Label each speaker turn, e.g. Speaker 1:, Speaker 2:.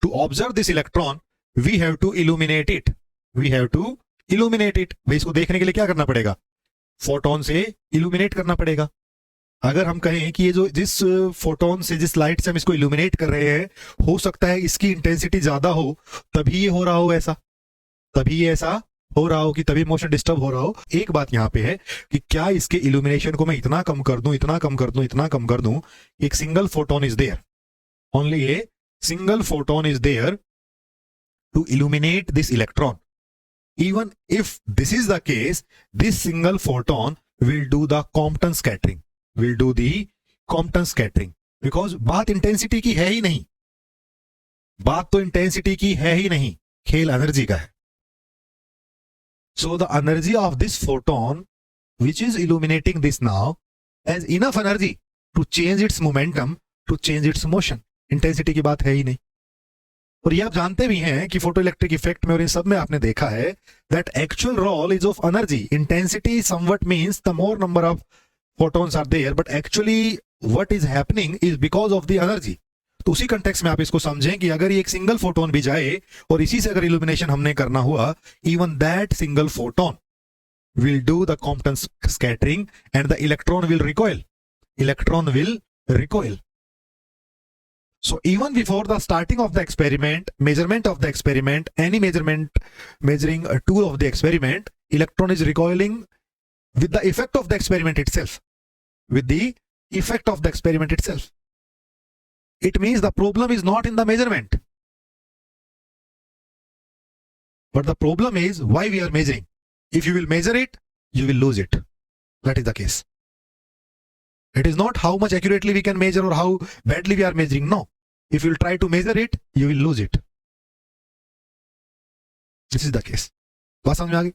Speaker 1: To observe this electron, we have to illuminate it. We have to illuminate it. भाई इसको देखने के लिए क्या करना पड़ेगा? फोटोन से इल्यूमिनेट करना पड़ेगा. अगर हम कहें कि ये जो जिस फोटोन से जिस लाइट से हम इसको इल्यूमिनेट कर रहे हैं, हो सकता है इसकी इंटेंसिटी ज्यादा हो, तभी ये हो रहा हो ऐसा, तभी ये ऐसा हो रहा हो कि तभी मोशन डिस्टर्ब हो रहा हो. एक बात यहां पे है कि क्या इसके इल्यूमिनेशन को मैं इतना कम कर दूं, इतना कम कर दूं, इतना कम कर दूं, एक single photon is there, only a single photon is there to illuminate this electron. Even if this is the case, this single photon will do the Compton scattering, will do the Compton scattering, because बात intensity की है ही नहीं, बात तो intensity की है ही नहीं, खेल एनर्जी का है. So the energy of this photon which is illuminating this now has enough energy to change its momentum, to change its motion. Intensity की बात है ही नहीं. और ये आप जानते भी हैं कि फोटो इलेक्ट्रिक इफेक्ट में और इन सब में आपने देखा है that actual role is of energy. Intensity somewhat means the more number of photons are there, but actually what is happening is because of the energy. तो उसी कंटेक्स्ट में आप इसको समझें कि अगर ये एक सिंगल फोटोन भी जाए और इसी से अगर इल्यूमिनेशन हमने करना हुआ, even that single photon will do the Compton scattering and the electron will recoil. Electron will recoil. So even before the starting of the experiment, measurement of the experiment, any measuring a tool of the experiment, electron is recoiling with the effect of the experiment itself. With the effect of the experiment itself. It means the problem is not in the measurement. But the problem is why we are measuring. If you will measure it, you will lose it. That is the case. It is not how much accurately we can measure or how badly we are measuring. No. If you will try to measure it, you will lose it. This is the case. बात समझ में आ गई?